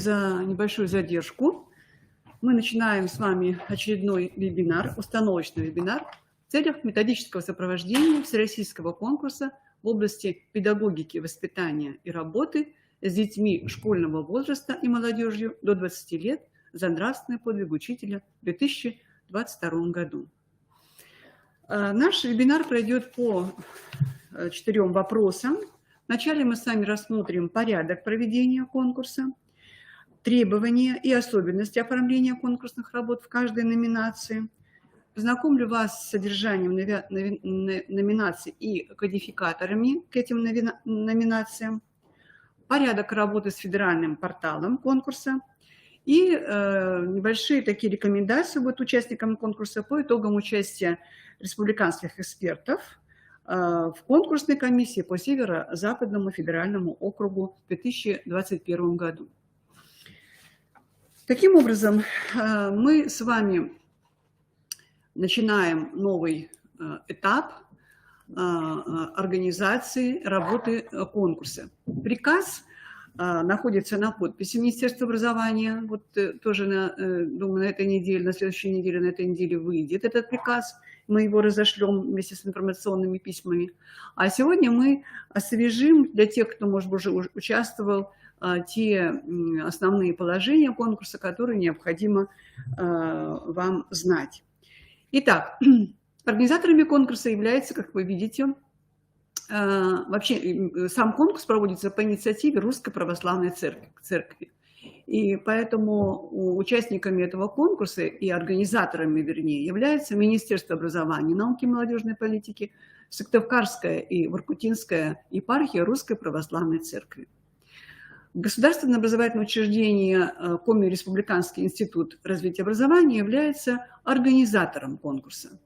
за небольшую задержку. Мы начинаем с вами очередной вебинар, установочный вебинар в целях методического сопровождения всероссийского конкурса в области педагогики, воспитания и работы с детьми школьного возраста и молодежью до 20 лет за нравственный подвиг учителя в 2022 году. Наш вебинар пройдет по 4 вопросам. Вначале мы с вами рассмотрим порядок проведения конкурса, требования и особенности оформления конкурсных работ в каждой номинации. Познакомлю вас с содержанием номинаций и кодификаторами к этим номинациям, порядок работы с федеральным порталом конкурса и небольшие такие рекомендации будут участникам конкурса по итогам участия республиканских экспертов в конкурсной комиссии по Северо-Западному федеральному округу в 2021 году. Таким образом, мы с вами начинаем новый этап организации работы конкурса. Приказ находится на подписи Министерства образования. Вот тоже, думаю, на этой неделе, на следующей неделе, на этой неделе выйдет этот приказ. Мы его разошлем вместе с информационными письмами. А сегодня мы освежим для тех, кто, может быть, уже участвовал, те основные положения конкурса, которые необходимо вам знать. Итак, организаторами конкурса являются, как вы видите, вообще сам конкурс проводится по инициативе Русской Православной Церкви. И поэтому участниками этого конкурса и организаторами, вернее, являются Министерство образования, науки и молодежной политики, Сыктывкарская и Воркутинская епархия Русской Православной Церкви. Государственное образовательное учреждение Коми Республиканский институт развития образования является организатором конкурса.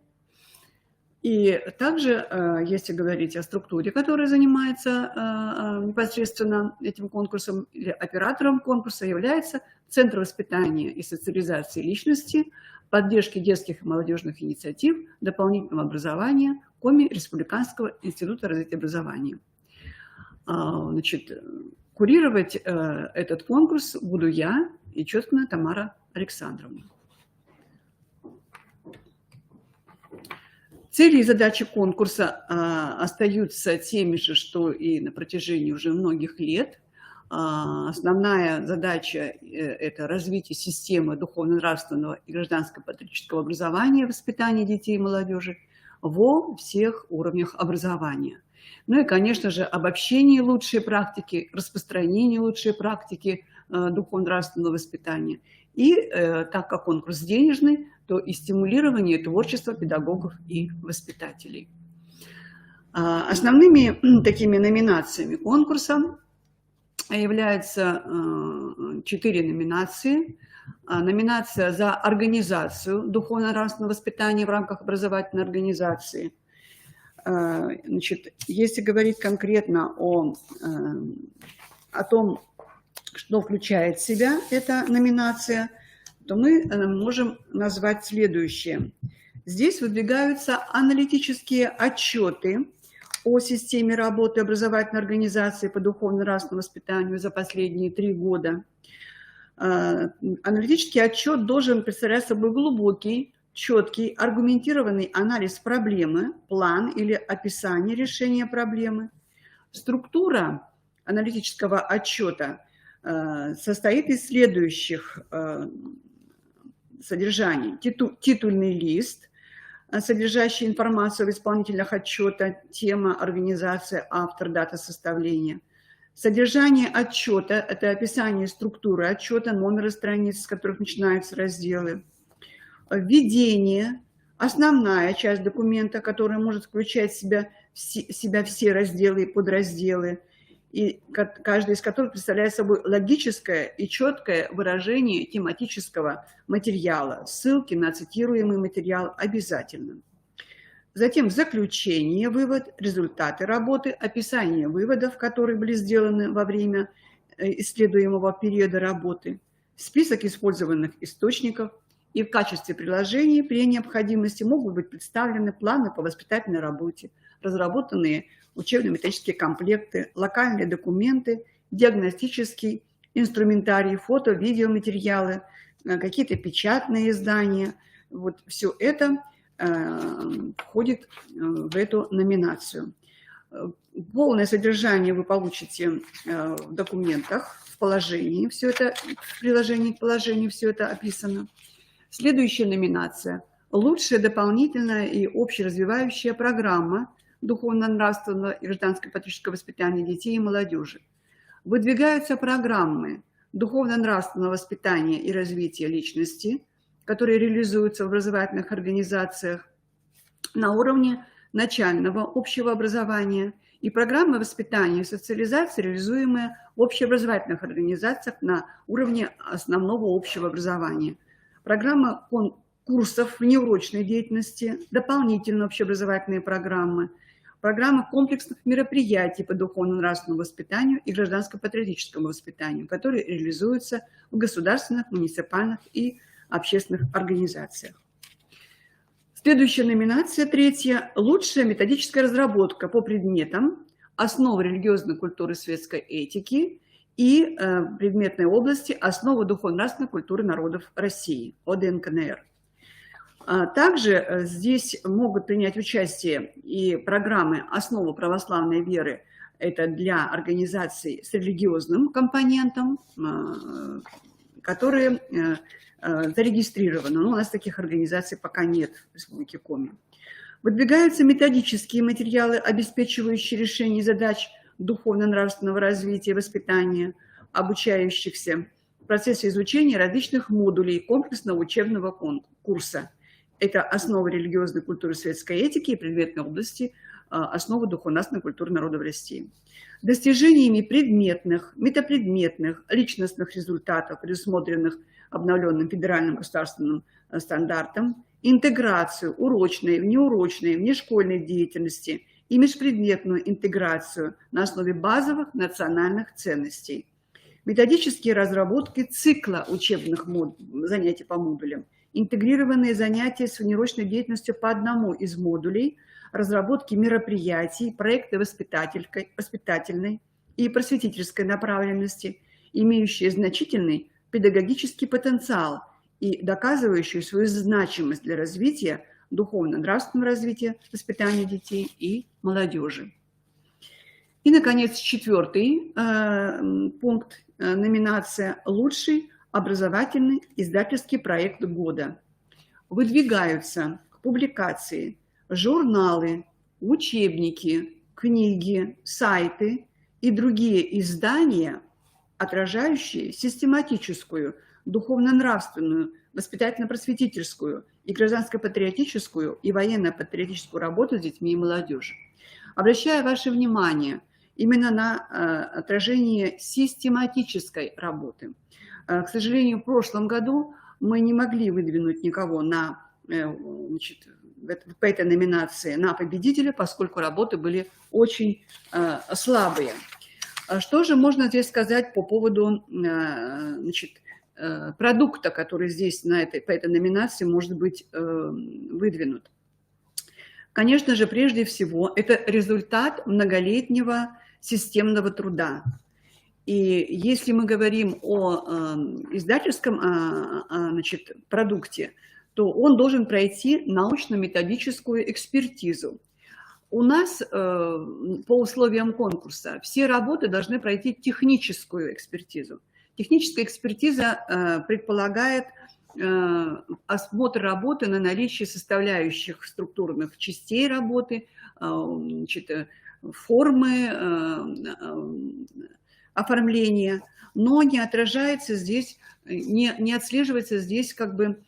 И также, если говорить о структуре, которая занимается непосредственно этим конкурсом, или оператором конкурса, является Центр воспитания и социализации личности, поддержки детских и молодежных инициатив, дополнительного образования Коми Республиканского института развития образования. Значит, курировать этот конкурс буду я и Четкина Тамара Александровна. Цели и задачи конкурса остаются теми же, что и на протяжении уже многих лет. Основная задача – это развитие системы духовно-нравственного и гражданско-патриотического образования, воспитания детей и молодежи во всех уровнях образования. Ну и, конечно же, обобщение лучшей практики, распространение лучшей практики духовно-нравственного воспитания. И так как конкурс денежный, то и стимулирование творчества педагогов и воспитателей. Основными такими номинациями конкурса являются 4 номинации. Номинация за организацию духовно-нравственного воспитания в рамках образовательной организации. Значит, если говорить конкретно о том, что включает в себя эта номинация, то мы можем назвать следующее. Здесь выдвигаются аналитические отчеты о системе работы образовательной организации по духовно-нравственному воспитанию за последние 3 года. Аналитический отчет должен представлять собой глубокий, четкий, аргументированный анализ проблемы, план или описание решения проблемы. Структура аналитического отчета состоит из следующих содержаний. Титульный лист, содержащий информацию об исполнителях отчета, тема, организация, автор, дата составления. Содержание отчета – это описание структуры отчета, номера страниц, с которых начинаются разделы. Введение – основная часть документа, которая может включать в себя все разделы и подразделы, и каждый из которых представляет собой логическое и четкое выражение тематического материала. Ссылки на цитируемый материал обязательно. Затем заключение, вывод, результаты работы, описание выводов, которые были сделаны во время исследуемого периода работы, список использованных источников, и в качестве приложений при необходимости могут быть представлены планы по воспитательной работе, разработанные учебно-методические комплекты, локальные документы, диагностический инструментарий, фото, видеоматериалы, какие-то печатные издания. Вот все это входит в эту номинацию. Полное содержание вы получите в документах, в положении, все это, в приложении к положению все это описано. Следующая номинация – лучшая дополнительная и общеразвивающая программа духовно-нравственного и гражданско-патриотического воспитания детей и молодежи. Выдвигаются программы духовно-нравственного воспитания и развития личности, которые реализуются в образовательных организациях на уровне начального общего образования, и программы воспитания и социализации, реализуемые в общеобразовательных организациях на уровне основного общего образования. Программа курсов внеурочной деятельности, дополнительные общеобразовательные программы, программа комплексных мероприятий по духовно-нравственному воспитанию и гражданско-патриотическому воспитанию, которые реализуются в государственных, муниципальных и общественных организациях. Следующая номинация, третья. Лучшая методическая разработка по предметам основы религиозной культуры светской этики и предметной области основы духовно-нравственной культуры народов России, ОДНКНР. Также здесь могут принять участие и программы «Основы православной веры». Это для организаций с религиозным компонентом, которые зарегистрированы. Но у нас таких организаций пока нет в Республике Коми. Выдвигаются методические материалы, обеспечивающие решение задач духовно-нравственного развития и воспитания обучающихся в процессе изучения различных модулей комплексного учебного курса. Это основы религиозной культуры светской этики и предметной области, основы духовно-нравственной культуры народов России. Достижениями предметных, метапредметных, личностных результатов, предусмотренных обновленным федеральным государственным стандартом, интеграцию урочной, внеурочной, внешкольной деятельности и межпредметную интеграцию на основе базовых национальных ценностей. Методические разработки цикла учебных занятий по модулям, интегрированные занятия с внеурочной деятельностью по одному из модулей, разработки мероприятий, проекты воспитательной и просветительской направленности, имеющие значительный педагогический потенциал и доказывающие свою значимость для развития, духовно-нравственного развития, воспитания детей и молодежи. И, наконец, четвертый пункт, номинация «Лучший образовательный издательский проект года». Выдвигаются к публикации журналы, учебники, книги, сайты и другие издания, отражающие систематическую, духовно-нравственную, воспитательно-просветительскую и гражданско-патриотическую и военно-патриотическую работу с детьми и молодежью. Обращаю ваше внимание именно на отражение систематической работы. К сожалению, в прошлом году мы не могли выдвинуть никого по этой номинации на победителя, поскольку работы были очень слабые. Что же можно здесь сказать по поводу продукта, который здесь по этой номинации может быть выдвинут? Конечно же, прежде всего, это результат многолетнего системного труда. И если мы говорим о издательском продукте, то он должен пройти научно-методическую экспертизу. У нас по условиям конкурса все работы должны пройти техническую экспертизу. Техническая экспертиза предполагает осмотр работы на наличие составляющих структурных частей работы, формы оформления, но не отражается здесь, не отслеживается здесь как бы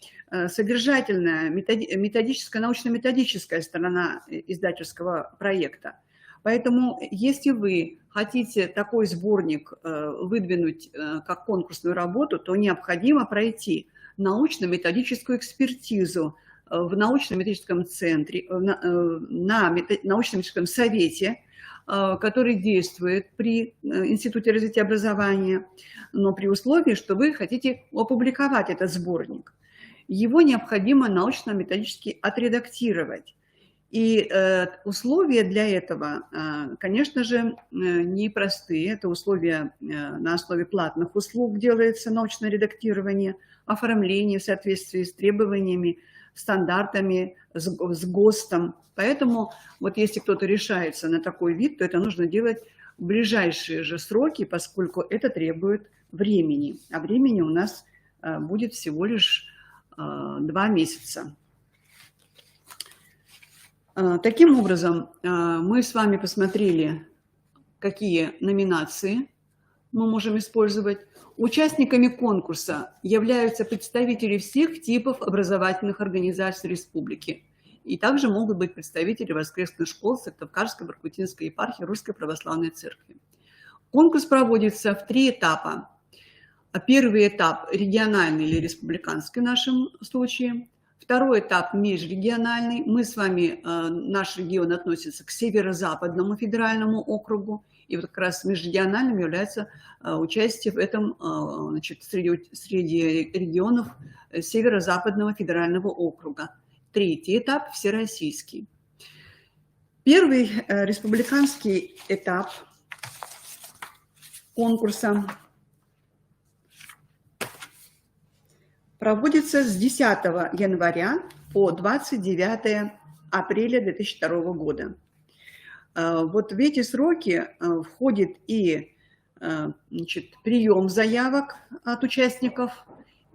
содержательная, методическая, научно-методическая сторона издательского проекта. Поэтому, если вы хотите такой сборник выдвинуть как конкурсную работу, то необходимо пройти научно-методическую экспертизу в научно-методическом центре, на научно-методическом совете, который действует при Институте развития образования, но при условии, что вы хотите опубликовать этот сборник. Его необходимо научно-методически отредактировать. И условия для этого, конечно же, непростые. Это условия на основе платных услуг делается научное редактирование, оформление в соответствии с требованиями, стандартами, с ГОСТом. Поэтому вот если кто-то решается на такой вид, то это нужно делать в ближайшие же сроки, поскольку это требует времени. А времени у нас будет всего лишь 2 месяца. Таким образом, мы с вами посмотрели, какие номинации мы можем использовать. Участниками конкурса являются представители всех типов образовательных организаций республики. И также могут быть представители воскресных школ Сыктывкарской Воркутинской епархии Русской Православной Церкви. Конкурс проводится в 3 этапа. Первый этап – региональный или республиканский в нашем случае. Второй этап – межрегиональный. Мы с вами, наш регион относится к Северо-Западному федеральному округу. И вот как раз межрегиональным является участие в этом, значит, среди регионов Северо-Западного федерального округа. Третий этап – всероссийский. Первый республиканский этап конкурса проводится с 10 января по 29 апреля 2002 года. Вот в эти сроки входит и, значит, прием заявок от участников,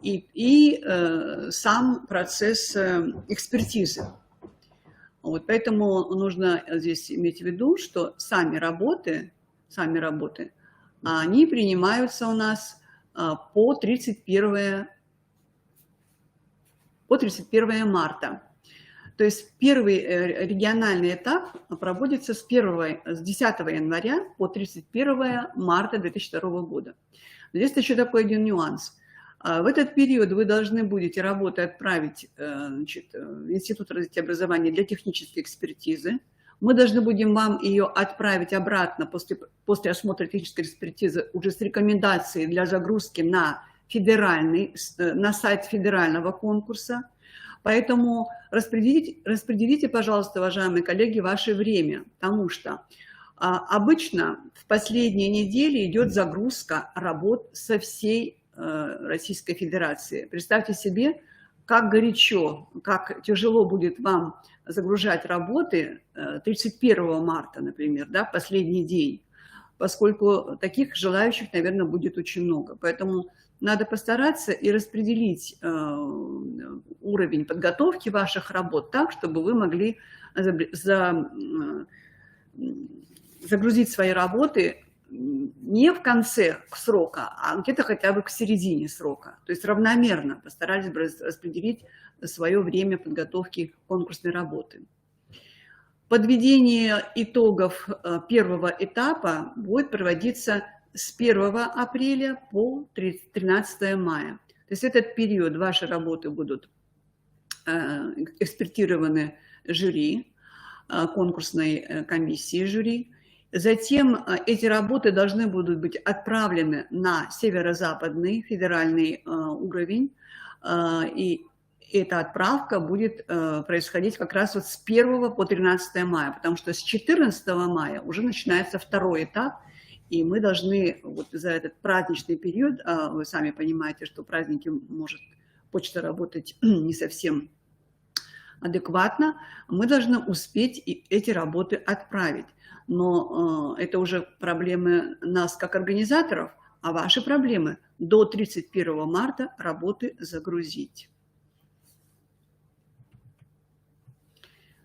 и сам процесс экспертизы. Вот поэтому нужно здесь иметь в виду, что сами работы, они принимаются у нас по 31 марта. То есть первый региональный этап проводится с 10 января по 31 марта 2002 года. Здесь еще такой один нюанс. В этот период вы должны будете работу отправить, значит, в Институт развития образования для технической экспертизы. Мы должны будем вам ее отправить обратно после осмотра технической экспертизы уже с рекомендацией для загрузки на сайт федерального конкурса. Поэтому распределите, пожалуйста, уважаемые коллеги, ваше время, потому что обычно в последние недели идет загрузка работ со всей Российской Федерации. Представьте себе, как горячо, как тяжело будет вам загружать работы 31 марта, например, да, последний день, поскольку таких желающих, наверное, будет очень много. Поэтому надо постараться и распределить уровень подготовки ваших работ так, чтобы вы могли загрузить свои работы не в конце срока, а где-то хотя бы к середине срока. То есть равномерно постарались бы распределить свое время подготовки конкурсной работы. Подведение итогов первого этапа будет проводиться с 1 апреля по 13 мая. То есть этот период ваши работы будут экспертированы жюри, конкурсной комиссии жюри. Затем эти работы должны будут быть отправлены на северо-западный федеральный уровень, и эта отправка будет происходить как раз вот с 1 по 13 мая, потому что с 14 мая уже начинается второй этап, и мы должны вот за этот праздничный период, вы сами понимаете, что праздники может почта работать не совсем адекватно, мы должны успеть эти работы отправить. Но это уже проблемы нас как организаторов, а ваши проблемы до 31 марта работы загрузить.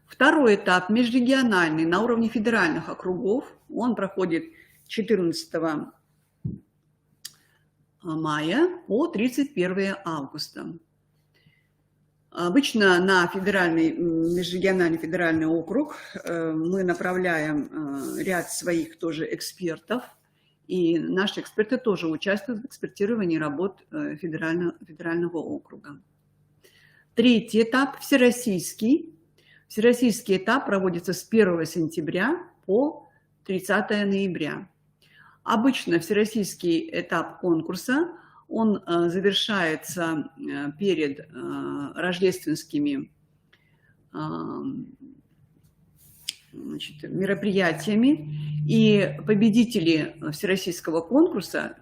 Второй этап, межрегиональный, на уровне федеральных округов, он проходит 14 мая по 31 августа. Обычно на межрегиональный федеральный округ мы направляем ряд своих тоже экспертов, и наши эксперты тоже участвуют в экспертировании работ федерального округа. Третий этап – всероссийский. Всероссийский этап проводится с 1 сентября по 30 ноября. Обычно всероссийский этап конкурса он завершается перед рождественскими значит, мероприятиями, и победители всероссийского конкурса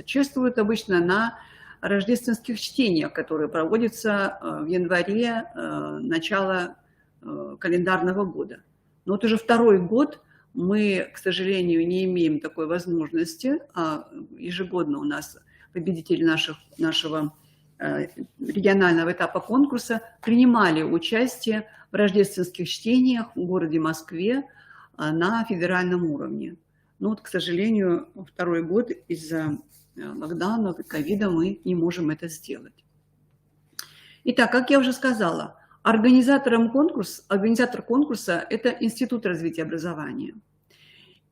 чествуют обычно на рождественских чтениях, которые проводятся в январе, начала календарного года. Но вот уже второй год мы, к сожалению, не имеем такой возможности. Ежегодно у нас победители нашего регионального этапа конкурса принимали участие в рождественских чтениях в городе Москве на федеральном уровне. Но вот, к сожалению, второй год из-за локдауна, ковида мы не можем это сделать. Итак, как я уже сказала, организатор конкурса – это Институт развития образования.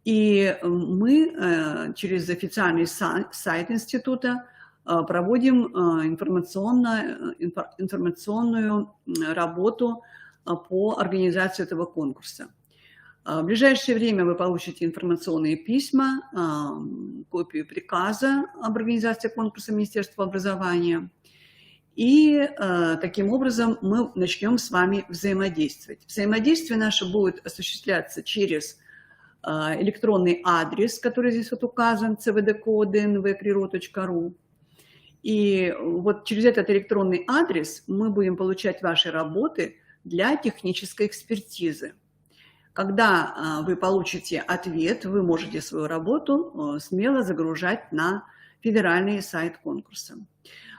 И мы через официальный сайт института проводим информационную работу по организации этого конкурса. В ближайшее время вы получите информационные письма, копию приказа об организации конкурса Министерства образования. И таким образом мы начнем с вами взаимодействовать. Взаимодействие наше будет осуществляться через электронный адрес, который здесь вот указан, cvdko.dnv.kri.ru. И вот через этот электронный адрес мы будем получать ваши работы для технической экспертизы. Когда вы получите ответ, вы можете свою работу смело загружать на федеральный сайт конкурса.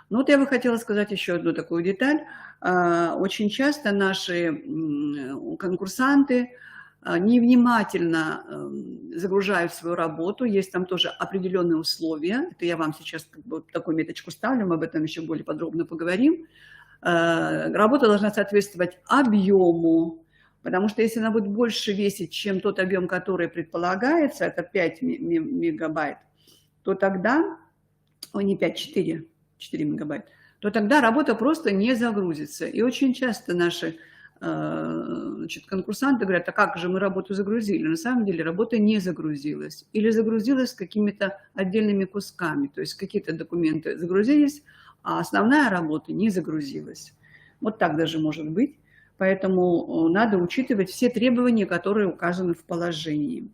Ну вот я бы хотела сказать еще одну такую деталь. Очень часто наши конкурсанты невнимательно загружают свою работу, есть там тоже определенные условия. Это я вам сейчас как бы такую меточку ставлю, мы об этом еще более подробно поговорим. Работа должна соответствовать объему, потому что если она будет больше весить, чем тот объем, который предполагается, это 5 мегабайт, то тогда, не 5, 4 мегабайт, то тогда работа просто не загрузится. И очень часто наши конкурсанты говорят, а как же мы работу загрузили? На самом деле работа не загрузилась. Или загрузилась какими-то отдельными кусками. То есть какие-то документы загрузились, а основная работа не загрузилась. Вот так даже может быть. Поэтому надо учитывать все требования, которые указаны в положении.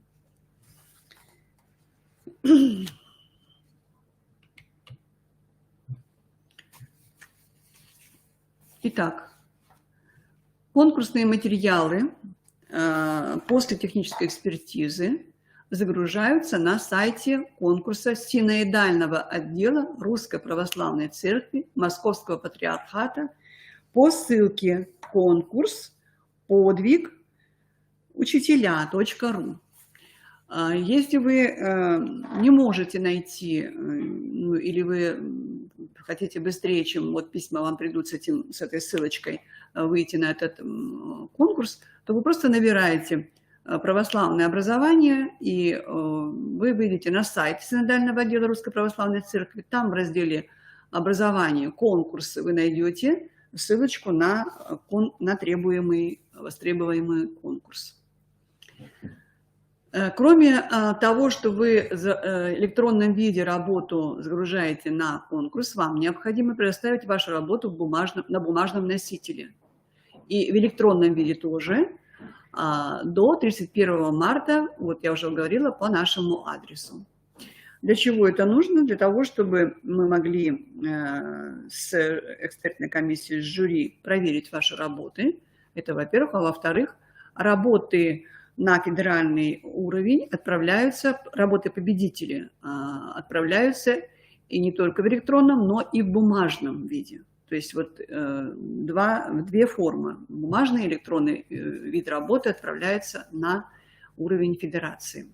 Итак, конкурсные материалы после технической экспертизы загружаются на сайте конкурса синоидального отдела Русской Православной Церкви Московского Патриархата по ссылке конкурс-подвиг учителя.ру. Если вы не можете найти, или вы хотите быстрее, чем вот письма вам придут с этой ссылочкой, выйти на этот конкурс, то вы просто набираете православное образование, и вы выйдете на сайт Синодального отдела Русской Православной Церкви. Там в разделе «Образование», «Конкурсы» вы найдете ссылочку на востребуемый конкурс. Кроме того, что вы в электронном виде работу загружаете на конкурс, вам необходимо предоставить вашу работу на бумажном носителе. И в электронном виде тоже до 31 марта, вот я уже говорила, по нашему адресу. Для чего это нужно? Для того, чтобы мы могли с экспертной комиссией, с жюри проверить ваши работы. Это, во-первых. А во-вторых, работы на федеральный уровень отправляются, работы победителей отправляются и не только в электронном, но и в бумажном виде. То есть вот две формы. Бумажный и электронный вид работы отправляется на уровень федерации.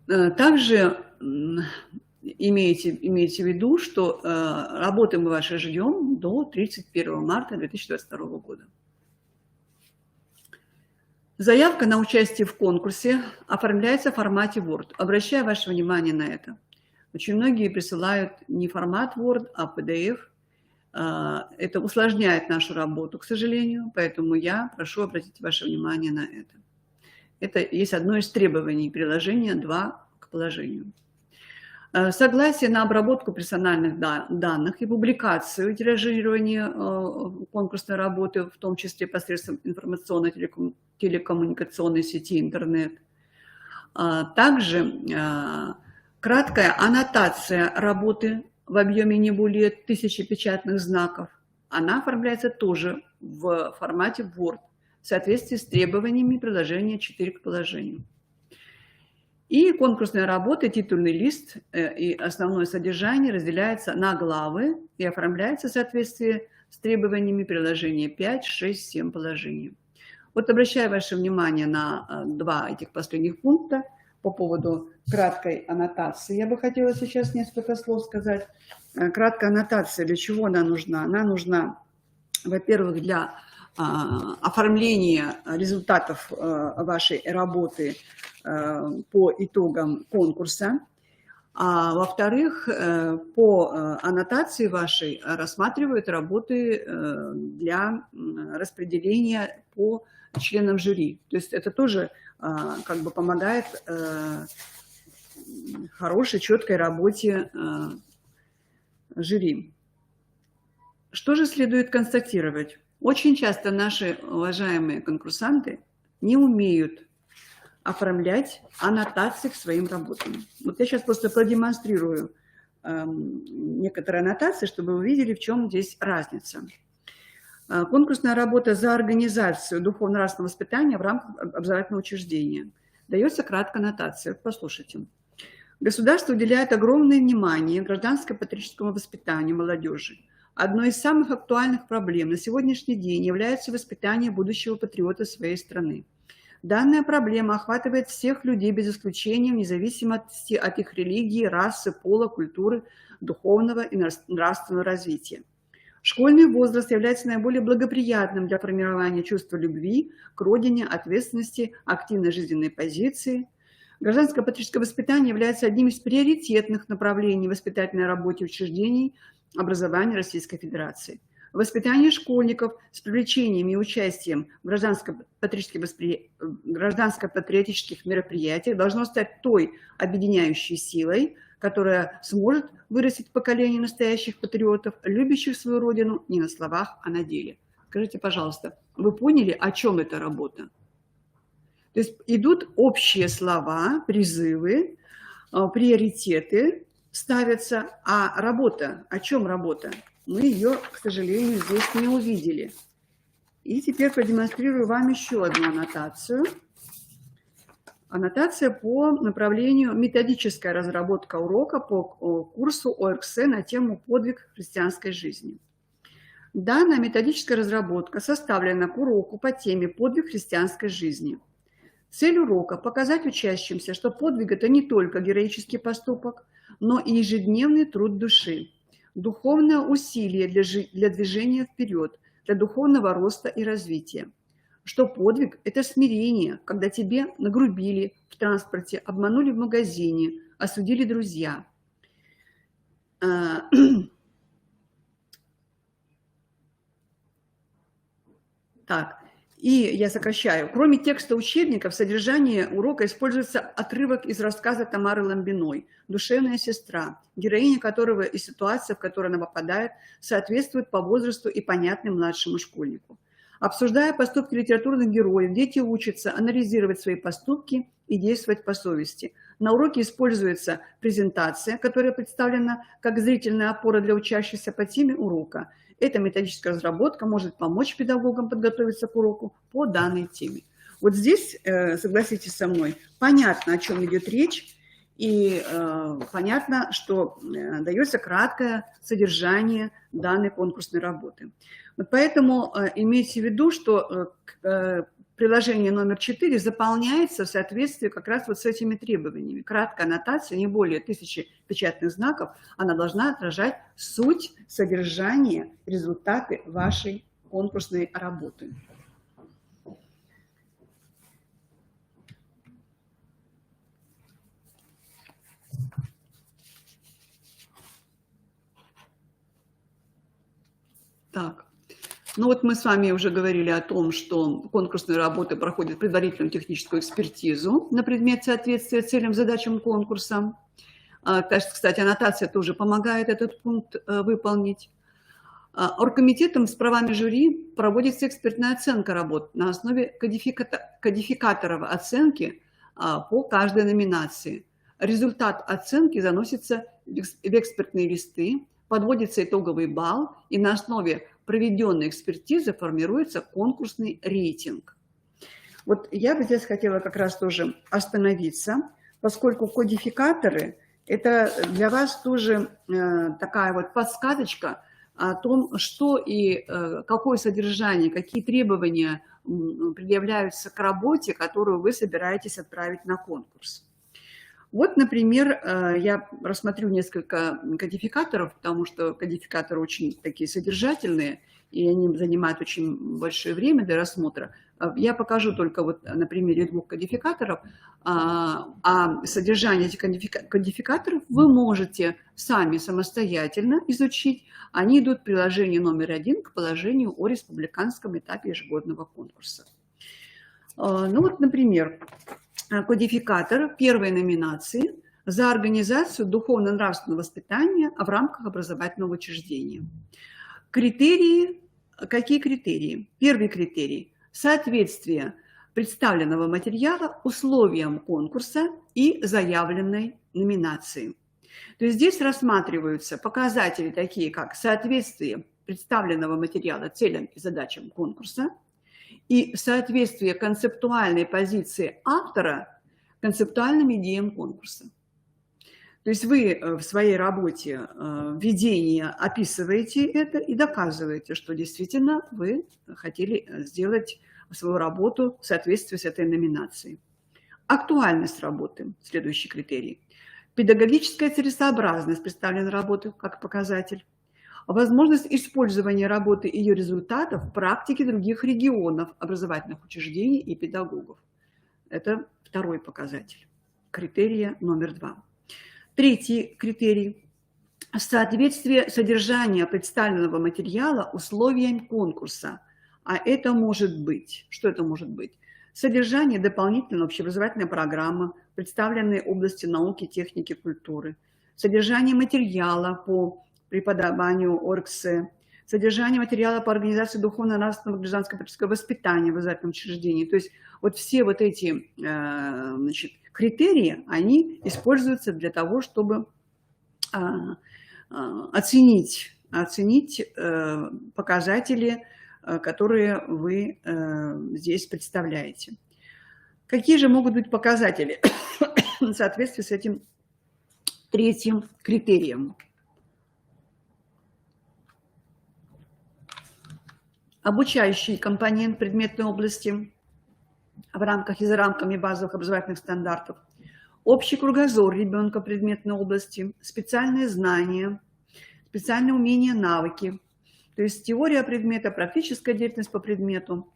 Также имейте в виду, что работы мы ваши ждем до 31 марта 2022 года. Заявка на участие в конкурсе оформляется в формате Word. Обращаю ваше внимание на это. Очень многие присылают не формат Word, а PDF. Это усложняет нашу работу, к сожалению, поэтому я прошу обратить ваше внимание на это. Это есть одно из требований приложения 2 к положению. Согласие на обработку персональных данных и публикацию, тиражирование конкурсной работы, в том числе посредством информационно-телекоммуникационной сети интернет. Также краткая аннотация работы в объеме не более 1000 печатных знаков. Она оформляется тоже в формате Word в соответствии с требованиями приложения 4 к положению. И конкурсная работа, титульный лист и основное содержание разделяется на главы и оформляется в соответствии с требованиями приложения 5, 6, 7 положений. Вот обращаю ваше внимание на 2 этих последних пункта по поводу краткой аннотации. Я бы хотела сейчас несколько слов сказать. Краткая аннотация, для чего она нужна? Она нужна, во-первых, для оформления результатов вашей работы по итогам конкурса. А во-вторых, по аннотации вашей рассматривают работы для распределения по членам жюри. То есть это тоже как бы помогает хорошей, четкой работе жюри. Что же следует констатировать? Очень часто наши уважаемые конкурсанты не умеют оформлять аннотации к своим работам. Вот я сейчас просто продемонстрирую некоторые аннотации, чтобы вы увидели, в чем здесь разница. Конкурсная работа за организацию духовно-нравственного воспитания в рамках образовательного учреждения. Дается краткая аннотация. Послушайте. Государство уделяет огромное внимание гражданско-патриотическому воспитанию молодежи. Одной из самых актуальных проблем на сегодняшний день является воспитание будущего патриота своей страны. Данная проблема охватывает всех людей без исключения, вне зависимости от их религии, расы, пола, культуры, духовного и нравственного развития. Школьный возраст является наиболее благоприятным для формирования чувства любви к родине, ответственности, активной жизненной позиции. Гражданско-патриотическое воспитание является одним из приоритетных направлений в воспитательной работе учреждений образования Российской Федерации. Воспитание школьников с привлечением и участием в гражданско-патриотических мероприятиях должно стать той объединяющей силой, которая сможет вырастить поколение настоящих патриотов, любящих свою родину не на словах, а на деле. Скажите, пожалуйста, вы поняли, о чем эта работа? То есть идут общие слова, призывы, приоритеты ставятся, а работа, о чем работа? Мы ее, к сожалению, здесь не увидели. И теперь продемонстрирую вам еще одну аннотацию. Аннотация по направлению методическая разработка урока по курсу ОРКС на тему «Подвиг христианской жизни». Данная методическая разработка составлена к уроку по теме «Подвиг христианской жизни». Цель урока – показать учащимся, что подвиг – это не только героический поступок, но и ежедневный труд души, духовное усилие для движения вперед, для духовного роста и развития. Что подвиг – это смирение, когда тебе нагрубили в транспорте, обманули в магазине, осудили друзья. Так, и я сокращаю. Кроме текста учебника, в содержании урока используется отрывок из рассказа Тамары Ламбиной «Душевная сестра», героиня которого и ситуация, в которую она попадает, соответствует по возрасту и понятной младшему школьнику. Обсуждая поступки литературных героев, дети учатся анализировать свои поступки и действовать по совести. На уроке используется презентация, которая представлена как зрительная опора для учащихся по теме урока. Эта методическая разработка может помочь педагогам подготовиться к уроку по данной теме. Вот здесь, согласитесь со мной, понятно, о чем идет речь, и понятно, что дается краткое содержание данной конкурсной работы. Вот поэтому имейте в виду, что приложение номер 4 заполняется в соответствии как раз вот с этими требованиями. Краткая аннотация, не более 1000 печатных знаков, она должна отражать суть, содержание, результаты вашей конкурсной работы. Так. Ну вот мы с вами уже говорили о том, что конкурсные работы проходят предварительную техническую экспертизу на предмет соответствия целям, задачам конкурса. Кстати, аннотация тоже помогает этот пункт выполнить. Оргкомитетом с правами жюри проводится экспертная оценка работ на основе кодификаторов оценки по каждой номинации. Результат оценки заносится в экспертные листы, подводится итоговый балл, и на основе проведенной экспертизы формируется конкурсный рейтинг. Вот я бы здесь хотела как раз тоже остановиться, поскольку кодификаторы – это для вас тоже такая вот подсказочка о том, что и какое содержание, какие требования предъявляются к работе, которую вы собираетесь отправить на конкурс. Вот, например, я рассмотрю несколько кодификаторов, потому что кодификаторы очень такие содержательные, и они занимают очень большое время для рассмотра. Я покажу только вот на примере двух кодификаторов, а содержание этих кодификаторов вы можете сами самостоятельно изучить. Они идут в приложении номер 1 к положению о республиканском этапе ежегодного конкурса. Ну вот, например, кодификатор первой номинации за организацию духовно-нравственного воспитания в рамках образовательного учреждения. Критерии. Какие критерии? Первый критерий – соответствие представленного материала условиям конкурса и заявленной номинации. То есть здесь рассматриваются показатели такие, как соответствие представленного материала целям и задачам конкурса и соответствие концептуальной позиции автора концептуальным идеям конкурса. То есть вы в своей работе введения описываете это и доказываете, что действительно вы хотели сделать свою работу в соответствии с этой номинацией. Актуальность работы – следующий критерий. Педагогическая целесообразность представленной работы как показатель. Возможность использования работы и ее результатов в практике других регионов, образовательных учреждений и педагогов. Это второй показатель. Критерия номер 2. Третий критерий – соответствие содержания представленного материала условиям конкурса. А это может быть, что это может быть? Содержание дополнительной общеобразовательной программы, представленной области науки, техники, культуры. Содержание материала по преподаванию ОРГС. Содержание материала по организации духовно-нравственного гражданско-политического воспитания в образовательном учреждении. То есть вот все вот эти критерии, они используются для того, чтобы оценить показатели, которые вы здесь представляете. Какие же могут быть показатели в соответствии с этим третьим критерием? Обучающий компонент предметной области в рамках и за рамками базовых образовательных стандартов, общий кругозор ребенка в предметной области, специальные знания, специальные умения, навыки, то есть теория предмета, практическая деятельность по предмету,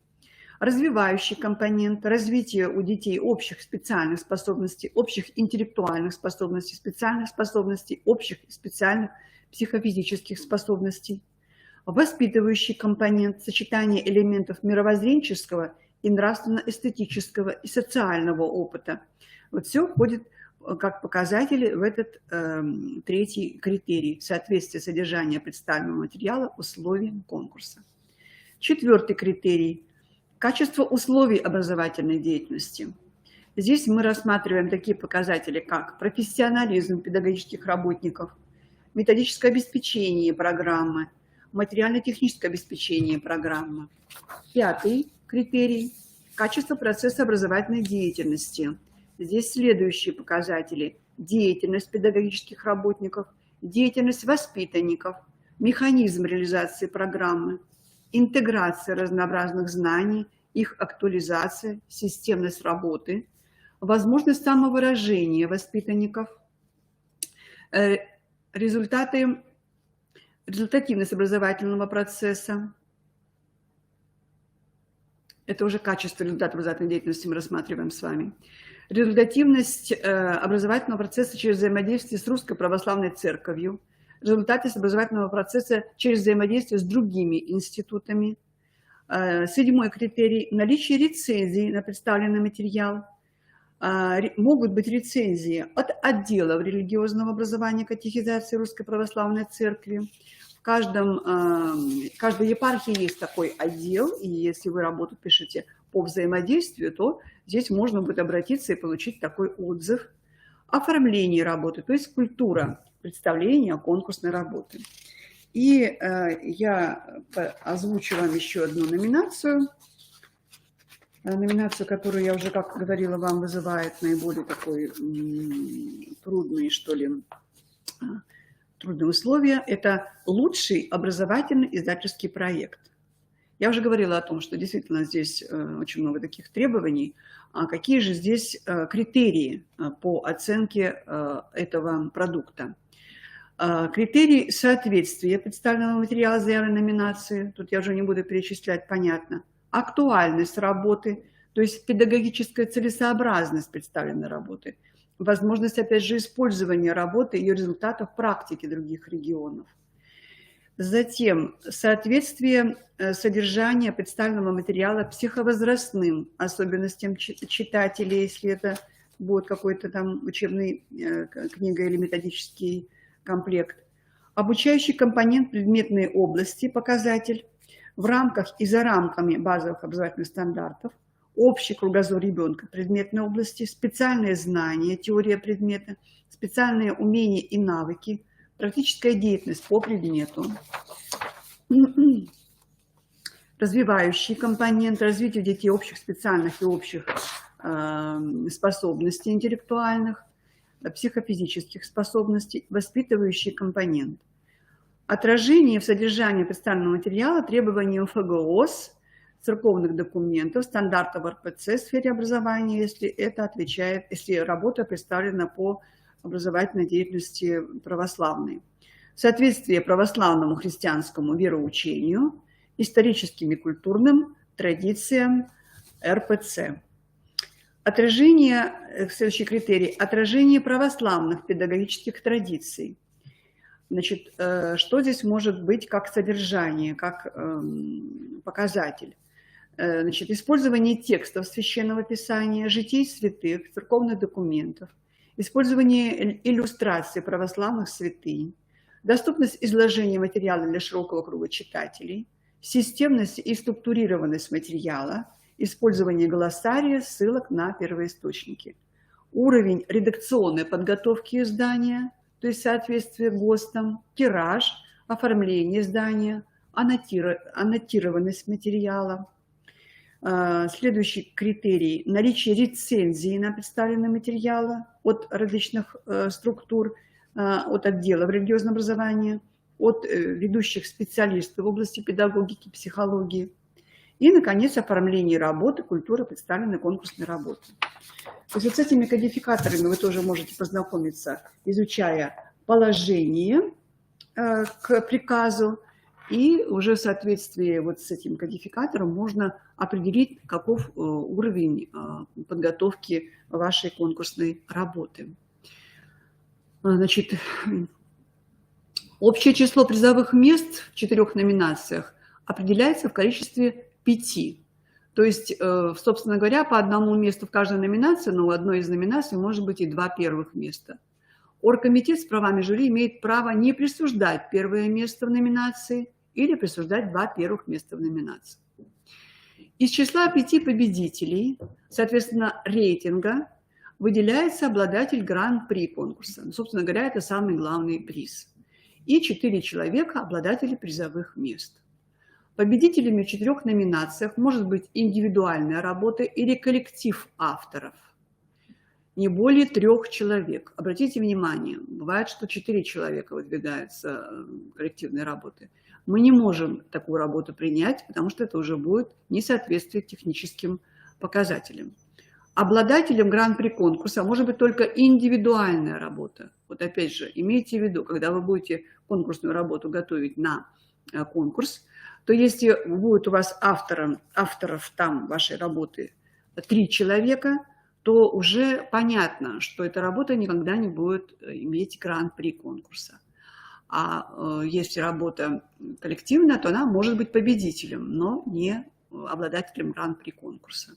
развивающий компонент, развитие у детей общих специальных способностей, общих интеллектуальных способностей, специальных способностей, общих и специальных психофизических способностей, воспитывающий компонент, сочетание элементов мировоззренческого и нравственно-эстетического и социального опыта. Вот все входит как показатели в этот третий критерий – соответствие содержания представленного материала условиям конкурса. Четвертый критерий – качество условий образовательной деятельности. Здесь мы рассматриваем такие показатели, как профессионализм педагогических работников, методическое обеспечение программы, материально-техническое обеспечение программы. Пятый критерий – качество процесса образовательной деятельности. Здесь следующие показатели: деятельность педагогических работников, деятельность воспитанников, механизм реализации программы, интеграция разнообразных знаний, их актуализация, системность работы, возможность самовыражения воспитанников, результативность образовательного процесса. Это уже качество результата образовательной деятельности мы рассматриваем с вами. Результативность образовательного процесса через взаимодействие с Русской Православной Церковью. Результативность образовательного процесса через взаимодействие с другими институтами. Седьмой критерий – наличие рецензий на представленный материал. Могут быть рецензии от отделов религиозного образования катехизации Русской Православной Церкви. В каждой епархии есть такой отдел, и если вы работу пишете по взаимодействию, то здесь можно будет обратиться и получить такой отзыв. Оформление работы, то есть культура представления конкурсной работы. И я озвучу вам еще одну номинацию. Номинацию, которую я уже, как говорила, вам вызывает наиболее такой трудные, что ли, трудные условия. Это лучший образовательный издательский проект. Я уже говорила о том, что действительно здесь очень много таких требований. А какие же здесь критерии по оценке этого продукта? Критерий соответствия представленного материала заявленной номинации. Тут я уже не буду перечислять, понятно. Актуальность работы, то есть педагогическая целесообразность представленной работы. Возможность, опять же, использования работы и ее результатов в практике других регионов. Затем соответствие содержания представленного материала психовозрастным особенностям читателей, если это будет какой-то там учебный книга или методический комплект. Обучающий компонент предметной области, показатель, в рамках и за рамками базовых образовательных стандартов, общий кругозор ребенка в предметной области, специальные знания, теория предмета, специальные умения и навыки, практическая деятельность по предмету, развивающий компонент, развитие детей общих специальных и общих способностей интеллектуальных, психофизических способностей, воспитывающий компонент. Отражение в содержании представленного материала требований ФГОС, церковных документов, стандартов РПЦ в сфере образования, если это отвечает, если работа представлена по образовательной деятельности православной. Соответствие православному христианскому вероучению, историческим и культурным традициям РПЦ. Отражение, следующий критерий, отражение православных педагогических традиций. Значит, что здесь может быть как содержание, как показатель? Значит, использование текстов Священного Писания, житий святых, церковных документов, использование иллюстраций православных святынь, доступность изложения материала для широкого круга читателей, системность и структурированность материала, использование глоссария, ссылок на первоисточники, уровень редакционной подготовки издания, то есть соответствие ГОСТам, тираж, оформление издания, аннотированность материала. Следующий критерий – наличие рецензии на представленные материалы от различных структур, от отделов религиозного образования, от ведущих специалистов в области педагогики, психологии. И, наконец, оформление работы, культура представленной конкурсной работы. То есть вот с этими кодификаторами вы тоже можете познакомиться, изучая положение к приказу, и уже в соответствии вот с этим кодификатором можно определить, каков уровень подготовки вашей конкурсной работы. Значит, общее число призовых мест в 4 номинациях определяется в количестве 5. То есть, собственно говоря, по одному месту в каждой номинации, но у одной из номинаций может быть и 2 первых места. Оргкомитет с правами жюри имеет право не присуждать первое место в номинации или присуждать 2 первых места в номинации. Из числа 5 победителей, соответственно, рейтинга, выделяется обладатель гран-при конкурса. Ну, собственно говоря, это самый главный приз. И 4 человека – обладатели призовых мест. Победителями в 4 номинациях может быть индивидуальная работа или коллектив авторов. Не более 3 человек. Обратите внимание, бывает, что 4 человека выдвигаются коллективной работы. Мы не можем такую работу принять, потому что это уже будет несоответствие техническим показателям. Обладателем гран-при конкурса может быть только индивидуальная работа. Вот опять же, имейте в виду, когда вы будете конкурсную работу готовить на конкурс, то если будет у вас авторов там вашей работы 3 человека, то уже понятно, что эта работа никогда не будет иметь гран-при конкурса. А если работа коллективная, то она может быть победителем, но не обладателем гран-при конкурса.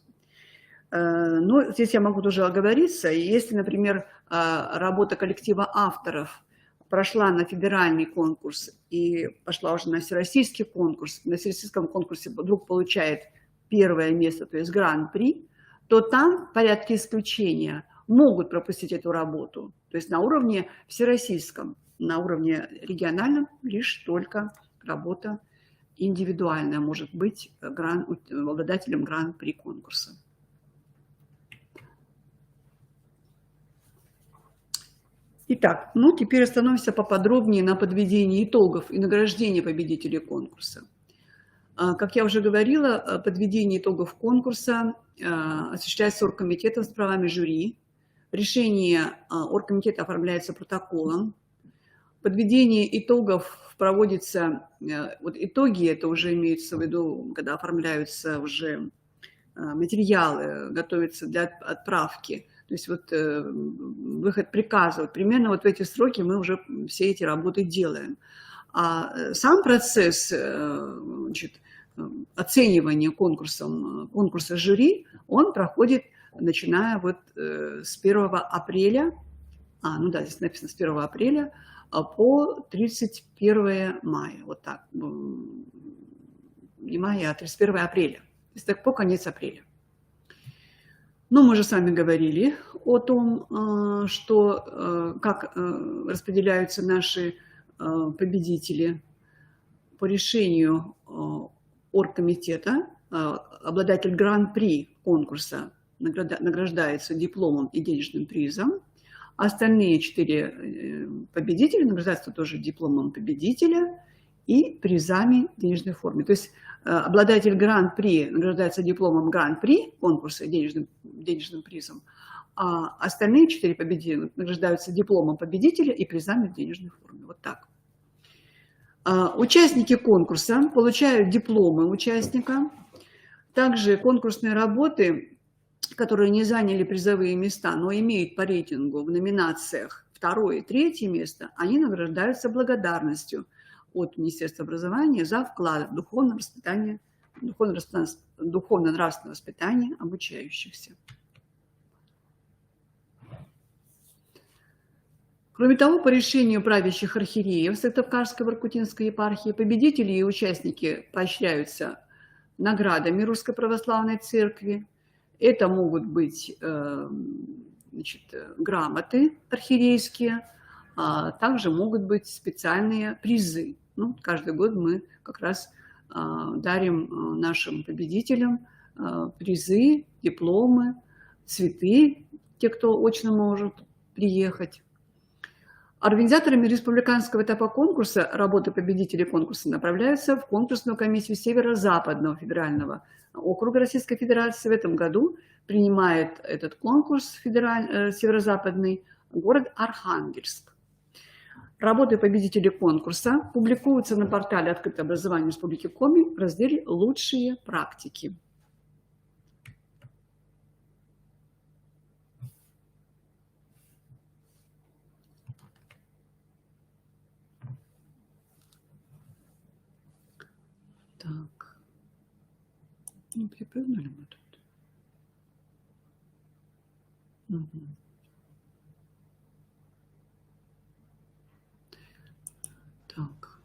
Но здесь я могу тоже оговориться. Если, например, работа коллектива авторов прошла на федеральный конкурс и пошла уже на всероссийский конкурс, на всероссийском конкурсе вдруг получает первое место, то есть гран-при, то там в порядке исключения могут пропустить эту работу. То есть на уровне всероссийском, на уровне региональном лишь только работа индивидуальная может быть обладателем гран-при конкурса. Итак, ну теперь остановимся поподробнее на подведении итогов и награждении победителей конкурса. Как я уже говорила, подведение итогов конкурса осуществляется оргкомитетом с правами жюри. Решение оргкомитета оформляется протоколом. Подведение итогов проводится, вот итоги, это уже имеется в виду, когда оформляются уже материалы, готовятся для отправки. То есть вот выход приказа, вот примерно вот в эти сроки мы уже все эти работы делаем. А сам процесс значит, оценивания конкурса жюри, он проходит, начиная вот с 1 апреля, ну да, здесь написано с 1 апреля по 31 мая, вот так, не мая, а 31 апреля, то есть так по конец апреля. Но мы же с вами говорили о том, что, как распределяются наши победители по решению оргкомитета. Обладатель гран-при конкурса награждается дипломом и денежным призом. Остальные 4 победителя награждаются тоже дипломом победителя и призами в денежной форме. То есть обладатель гран-при награждается дипломом гран-при конкурса и денежным призом, а остальные 4 победителя награждаются дипломом победителя и призами в денежной форме. Вот так. Участники конкурса получают дипломы участника. Также конкурсные работы, которые не заняли призовые места, но имеют по рейтингу в номинациях 2-е и 3-е место, они награждаются благодарностью от Министерства образования за вклад в духовно-нравственное воспитание обучающихся. Кроме того, по решению правящих архиереев Сыктывкарской и Воркутинской епархии победители и участники поощряются наградами Русской Православной Церкви. Это могут быть значит, грамоты архиерейские, а также могут быть специальные призы. Ну, каждый год мы как раз дарим нашим победителям призы, дипломы, цветы, те, кто очно может приехать. Организаторами республиканского этапа конкурса работы победителей конкурса направляются в конкурсную комиссию Северо-Западного федерального округа Российской Федерации. В этом году принимает этот конкурс северо-западный город Архангельск. Работы победителей конкурса публикуются на портале «Открытое образование Республики Коми» в разделе «Лучшие практики». Так, ну, перепрыгнули мы тут. Угу. Так.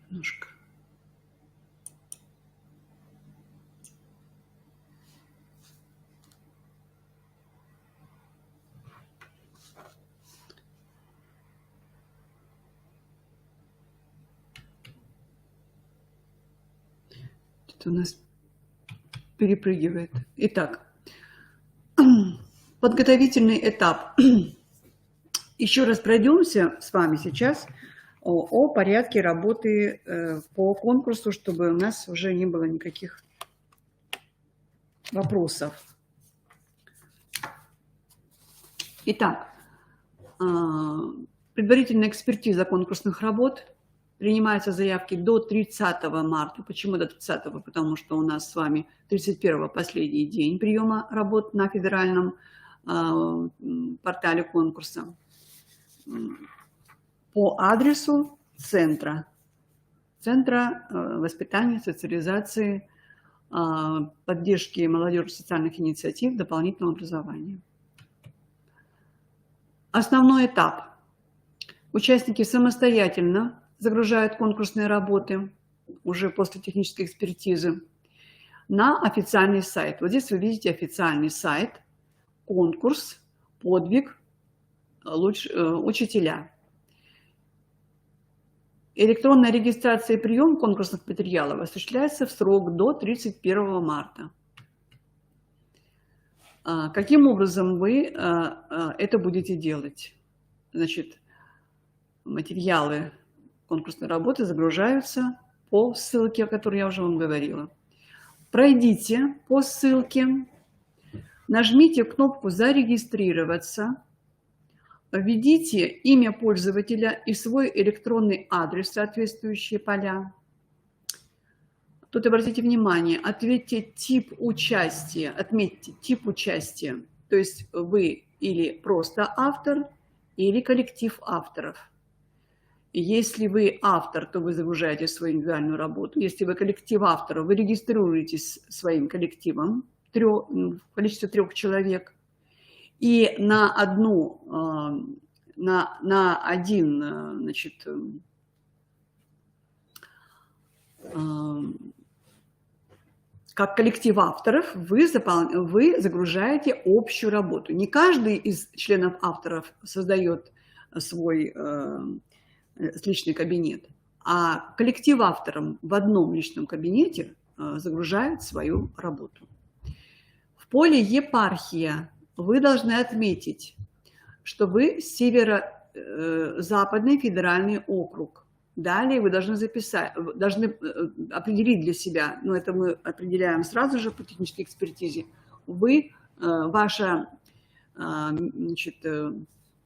Немножко. Это у нас перепрыгивает. Итак, подготовительный этап. Еще раз пройдемся с вами сейчас о порядке работы по конкурсу, чтобы у нас уже не было никаких вопросов. Итак, предварительная экспертиза конкурсных работ Принимаются заявки до 30 марта. Почему до 30? Потому что у нас с вами 31 последний день приема работ на федеральном портале конкурса. По адресу Центра воспитания, социализации, поддержки молодежи социальных инициатив, дополнительного образования. Основной этап. Участники самостоятельно загружают конкурсные работы уже после технической экспертизы на официальный сайт. Вот здесь вы видите официальный сайт, конкурс, подвиг, учителя. Электронная регистрация и прием конкурсных материалов осуществляется в срок до 31 марта. Каким образом вы это будете делать? Значит, материалы конкурсной работы загружаются по ссылке, о которой я уже вам говорила. Пройдите по ссылке, нажмите кнопку «Зарегистрироваться», введите имя пользователя и свой электронный адрес, соответствующие поля. Тут обратите внимание, ответьте тип участия, отметьте тип участия, то есть вы или просто автор, или коллектив авторов. Если вы автор, то вы загружаете свою индивидуальную работу. Если вы коллектив авторов, вы регистрируетесь своим коллективом в количестве 3 человек. И на один, значит, как коллектив авторов вы загружаете общую работу. Не каждый из членов авторов создает свой личный кабинет, а коллектив авторов в одном личном кабинете загружает свою работу. В поле «Епархия» вы должны отметить, что вы северо-западный федеральный округ. Далее вы должны определить для себя, но это мы определяем сразу же по технической экспертизе, ваше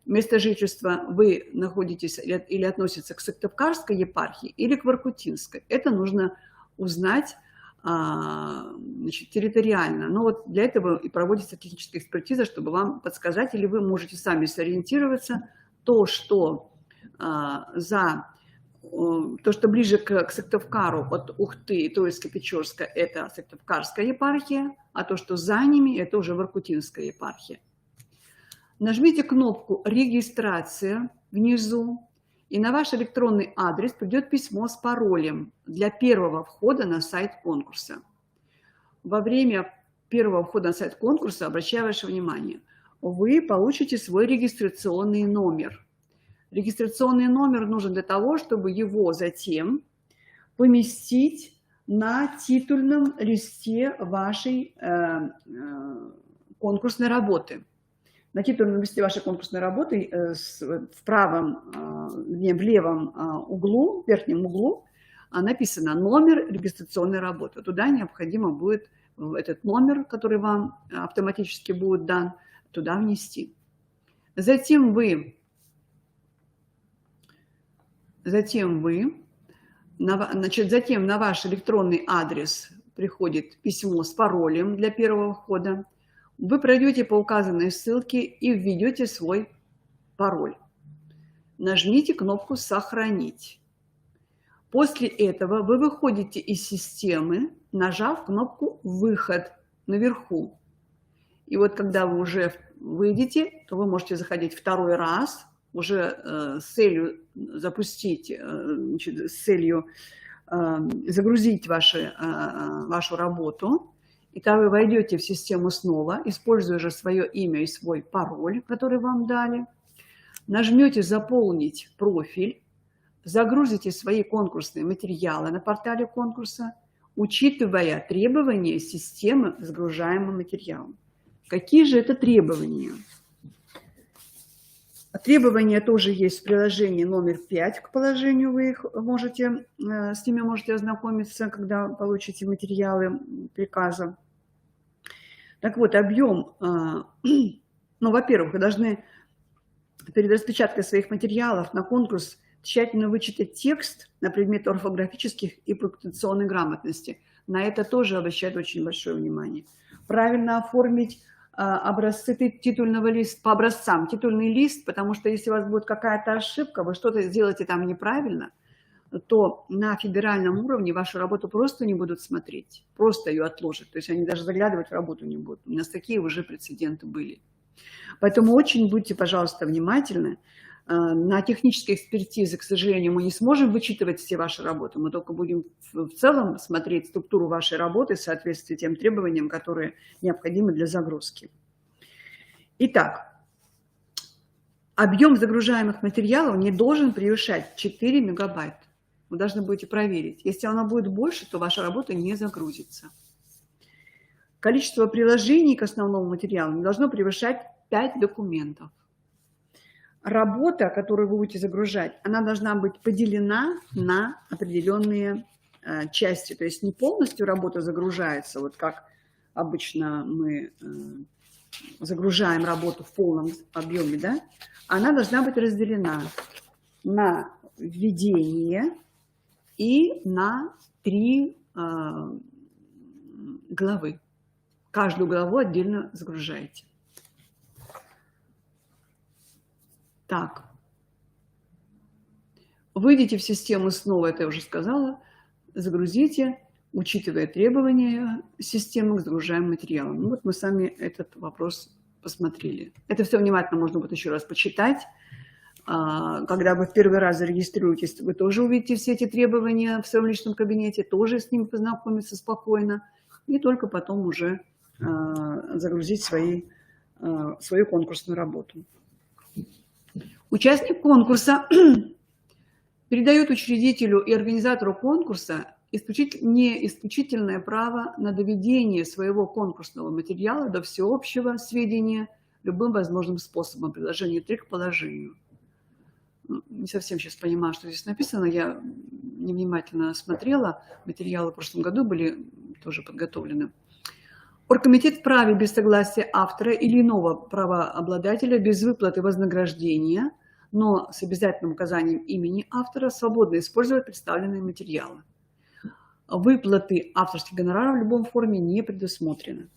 место жительства, вы находитесь или относитесь к Сыктывкарской епархии или к Воркутинской. Это нужно узнать территориально. Но вот для этого и проводится техническая экспертиза, чтобы вам подсказать, или вы можете сами сориентироваться, то, что ближе к Сыктывкару от Ухты, то есть Кипячорска, это Сыктывкарская епархия, а то, что за ними, это уже Воркутинская епархия. Нажмите кнопку «Регистрация» внизу, и на ваш электронный адрес придет письмо с паролем для первого входа на сайт конкурса. Во время первого входа на сайт конкурса, обращаю ваше внимание, вы получите свой регистрационный номер. Регистрационный номер нужен для того, чтобы его затем поместить на титульном листе вашей конкурсной работы. На титульном листе вашей конкурсной работы в левом углу, верхнем углу, написано номер регистрационной работы. Туда необходимо будет этот номер, который вам автоматически будет дан, туда внести. Затем на ваш электронный адрес приходит письмо с паролем для первого входа. Вы пройдете по указанной ссылке и введете свой пароль. Нажмите кнопку «Сохранить». После этого вы выходите из системы, нажав кнопку «Выход» наверху. И вот когда вы уже выйдете, то вы можете заходить второй раз, уже с целью загрузить вашу работу. И тогда вы войдете в систему снова, используя же свое имя и свой пароль, который вам дали. Нажмете «Заполнить профиль», загрузите свои конкурсные материалы на портале конкурса, учитывая требования системы загружаемого материала. Какие же это требования? Требования тоже есть в приложении номер 5 к положению. С ними можете ознакомиться, когда получите материалы приказа. Так вот, объем, во-первых, вы должны перед распечаткой своих материалов на конкурс тщательно вычитать текст на предмет орфографических и пунктуационной грамотности. На это тоже обращают очень большое внимание. Правильно оформить образцы титульного листа, по образцам титульный лист, потому что если у вас будет какая-то ошибка, вы что-то сделаете там неправильно, то на федеральном уровне вашу работу просто не будут смотреть, просто ее отложат. То есть они даже заглядывать в работу не будут. У нас такие уже прецеденты были. Поэтому очень будьте, пожалуйста, внимательны. На технической экспертизе, к сожалению, мы не сможем вычитывать все ваши работы. Мы только будем в целом смотреть структуру вашей работы в соответствии с тем требованиям, которые необходимы для загрузки. Итак, объем загружаемых материалов не должен превышать 4 мегабайта. Вы должны будете проверить. Если оно будет больше, то ваша работа не загрузится. Количество приложений к основному материалу не должно превышать 5 документов. Работа, которую вы будете загружать, она должна быть поделена на определенные части. То есть не полностью работа загружается, вот как обычно мы загружаем работу в полном объеме, да? Она должна быть разделена на введение и на 3 главы. Каждую главу отдельно загружаете. Так. Выйдите в систему снова, это я уже сказала, загрузите, учитывая требования системы к загружаемым материалам. Ну, вот мы с вами этот вопрос посмотрели. Это все внимательно можно будет еще раз почитать. Когда вы в первый раз зарегистрируетесь, вы тоже увидите все эти требования в своем личном кабинете, тоже с ними познакомиться спокойно, и только потом уже загрузить свою конкурсную работу. Участник конкурса передает учредителю и организатору конкурса исключительное право на доведение своего конкурсного материала до всеобщего сведения любым возможным способом, приложение 3 к положению. Не совсем сейчас понимаю, что здесь написано, я невнимательно смотрела, материалы в прошлом году были тоже подготовлены. Оргкомитет вправе без согласия автора или иного правообладателя без выплаты вознаграждения, но с обязательным указанием имени автора свободно использовать представленные материалы. Выплаты авторских гонораров в любом форме не предусмотрены.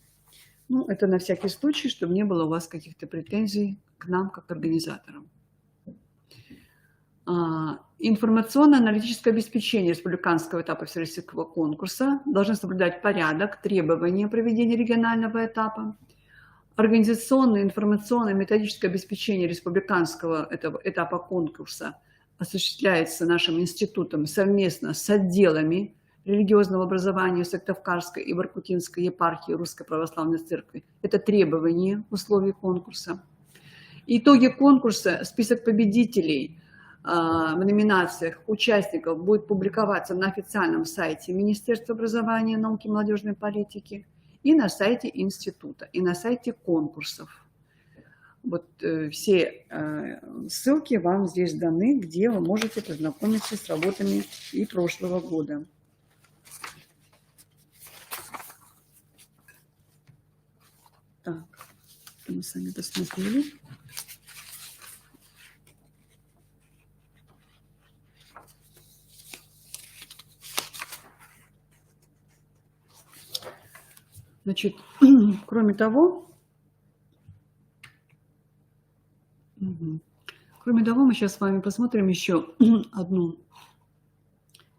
Ну, это на всякий случай, чтобы не было у вас каких-то претензий к нам, как к организаторам. Информационно-аналитическое обеспечение республиканского этапа всероссийского конкурса должно соблюдать порядок, требования проведения регионального этапа. Организационное, информационное, методическое обеспечение республиканского этапа конкурса осуществляется нашим институтом совместно с отделами религиозного образования Сыктывкарской и Воркутинской епархии Русской Православной Церкви. Это требования условий конкурса. Итоги конкурса, список победителей в номинациях участников будет публиковаться на официальном сайте Министерства образования, науки и молодежной политики и на сайте института, и на сайте конкурсов. Вот все ссылки вам здесь даны, где вы можете познакомиться с работами и прошлого года. Так, мы сами посмотрели. Значит, кроме того, мы сейчас с вами посмотрим еще одну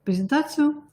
презентацию.